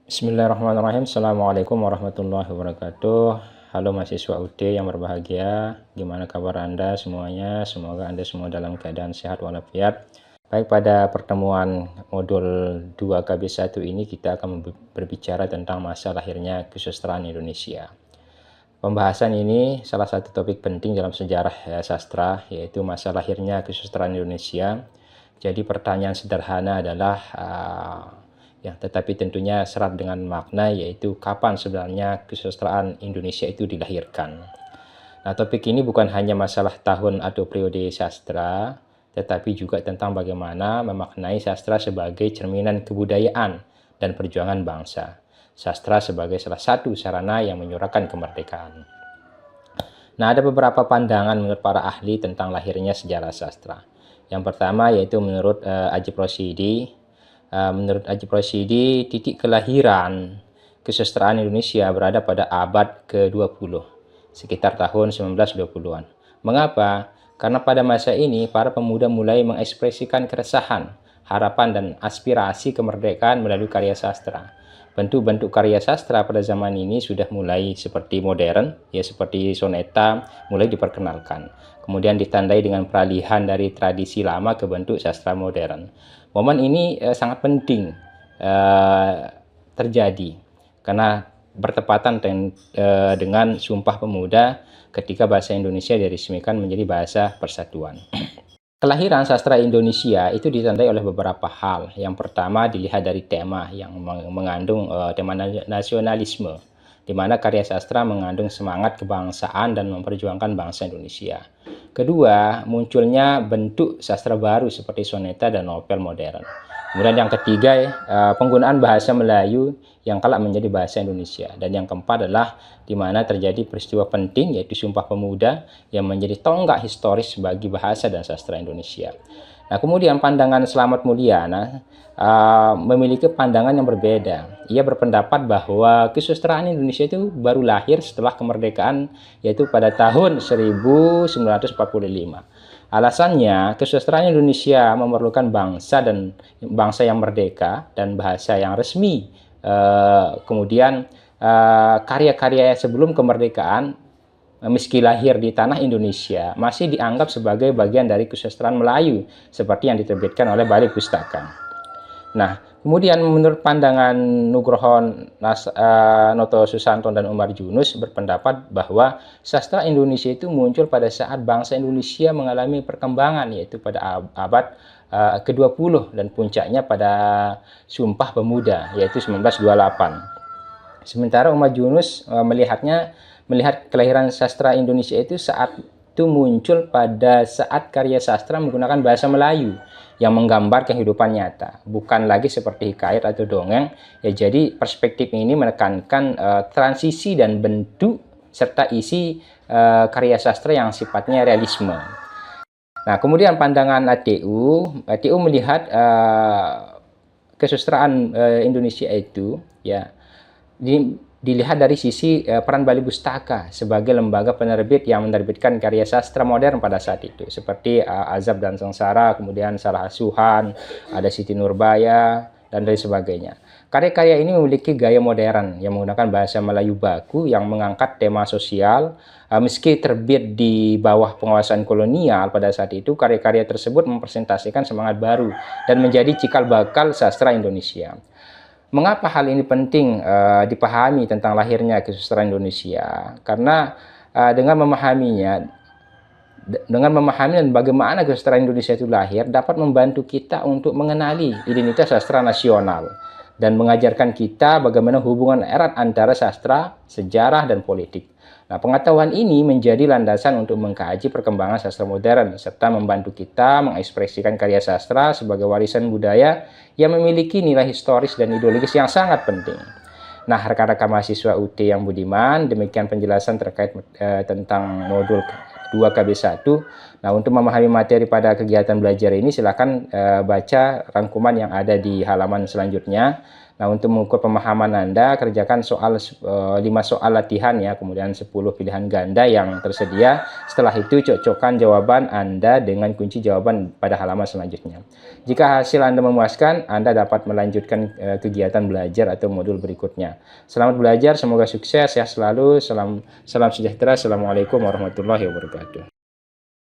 Bismillahirrahmanirrahim. Assalamualaikum warahmatullahi wabarakatuh. Halo mahasiswa UT yang berbahagia. Gimana kabar Anda semuanya? Semoga Anda semua dalam keadaan sehat walafiat. Baik, pada pertemuan modul 2KB1 ini kita akan berbicara tentang masa lahirnya kesusastraan Indonesia. Pembahasan ini salah satu topik penting dalam sejarah sastra, yaitu masa lahirnya kesusastraan Indonesia. Jadi pertanyaan sederhana adalah tetapi tentunya serat dengan makna, yaitu kapan sebenarnya kesusastraan Indonesia itu dilahirkan. Nah, topik ini bukan hanya masalah tahun atau periode sastra, tetapi juga tentang bagaimana memaknai sastra sebagai cerminan kebudayaan dan perjuangan bangsa. Sastra sebagai salah satu sarana yang menyuarakan kemerdekaan. Nah, ada beberapa pandangan menurut para ahli tentang lahirnya sejarah sastra. Yang pertama yaitu menurut Ajib Rosidi. Menurut Ajib Rosidi, titik kelahiran kesusastraan Indonesia berada pada abad ke-20, sekitar tahun 1920-an. Mengapa? Karena pada masa ini, para pemuda mulai mengekspresikan keresahan, harapan, dan aspirasi kemerdekaan melalui karya sastra. Bentuk-bentuk karya sastra pada zaman ini sudah mulai seperti modern, ya seperti soneta, mulai diperkenalkan. Kemudian ditandai dengan peralihan dari tradisi lama ke bentuk sastra modern. Momen ini sangat penting terjadi karena bertepatan dengan Sumpah Pemuda ketika bahasa Indonesia diresmikan menjadi bahasa persatuan. Kelahiran sastra Indonesia itu ditandai oleh beberapa hal. Yang pertama dilihat dari tema yang mengandung tema nasionalisme, di mana karya sastra mengandung semangat kebangsaan dan memperjuangkan bangsa Indonesia. Kedua, munculnya bentuk sastra baru seperti soneta dan novel modern. Kemudian yang ketiga, penggunaan bahasa Melayu yang kelak menjadi bahasa Indonesia. Dan yang keempat adalah di mana terjadi peristiwa penting, yaitu Sumpah Pemuda yang menjadi tonggak historis bagi bahasa dan sastra Indonesia. Nah, kemudian pandangan Slamet Mulyana memiliki pandangan yang berbeda. Ia berpendapat bahwa kesusastraan Indonesia itu baru lahir setelah kemerdekaan, yaitu pada tahun 1945. Alasannya, kesusastraan Indonesia memerlukan bangsa yang merdeka dan bahasa yang resmi. Kemudian karya-karya sebelum kemerdekaan, meski lahir di tanah Indonesia, masih dianggap sebagai bagian dari kesusastraan Melayu, seperti yang diterbitkan oleh Balai Pustaka. Nah, kemudian menurut pandangan Nugroho Noto Susanto dan Umar Yunus berpendapat bahwa sastra Indonesia itu muncul pada saat bangsa Indonesia mengalami perkembangan, yaitu pada abad ke-20 dan puncaknya pada Sumpah Pemuda, yaitu 1928. Sementara Umar Yunus melihat kelahiran sastra Indonesia itu muncul pada saat karya sastra menggunakan bahasa Melayu yang menggambar kehidupan nyata, bukan lagi seperti hikayat atau dongeng. Ya, jadi perspektif ini menekankan transisi dan bentuk serta isi karya sastra yang sifatnya realisme. Nah, kemudian pandangan ATU melihat kesusastraan Indonesia itu dilihat dari sisi peran Balai Pustaka sebagai lembaga penerbit yang menerbitkan karya sastra modern pada saat itu, seperti Azab dan Sengsara, kemudian Salah Asuhan, ada Siti Nurbaya, dan lain sebagainya. Karya-karya ini memiliki gaya modern yang menggunakan bahasa Melayu baku yang mengangkat tema sosial. Meski terbit di bawah penguasaan kolonial pada saat itu, karya-karya tersebut mempresentasikan semangat baru dan menjadi cikal bakal sastra Indonesia. Mengapa hal ini penting dipahami tentang lahirnya kesusastraan Indonesia? Karena dengan memahami dan bagaimana kesusastraan Indonesia itu lahir dapat membantu kita untuk mengenali identitas sastra nasional dan mengajarkan kita bagaimana hubungan erat antara sastra, sejarah, dan politik. Nah, pengetahuan ini menjadi landasan untuk mengkaji perkembangan sastra modern serta membantu kita mengekspresikan karya sastra sebagai warisan budaya yang memiliki nilai historis dan ideologis yang sangat penting. Nah, rekan-rekan mahasiswa UT yang budiman, demikian penjelasan terkait tentang modul 2KB1. Nah, untuk memahami materi pada kegiatan belajar ini, silakan baca rangkuman yang ada di halaman selanjutnya. Nah, untuk mengukur pemahaman Anda, kerjakan 5 soal latihan ya, kemudian 10 pilihan ganda yang tersedia. Setelah itu, cocokkan jawaban Anda dengan kunci jawaban pada halaman selanjutnya. Jika hasil Anda memuaskan, Anda dapat melanjutkan kegiatan belajar atau modul berikutnya. Selamat belajar, semoga sukses, sehat selalu, salam sejahtera, assalamualaikum warahmatullahi wabarakatuh.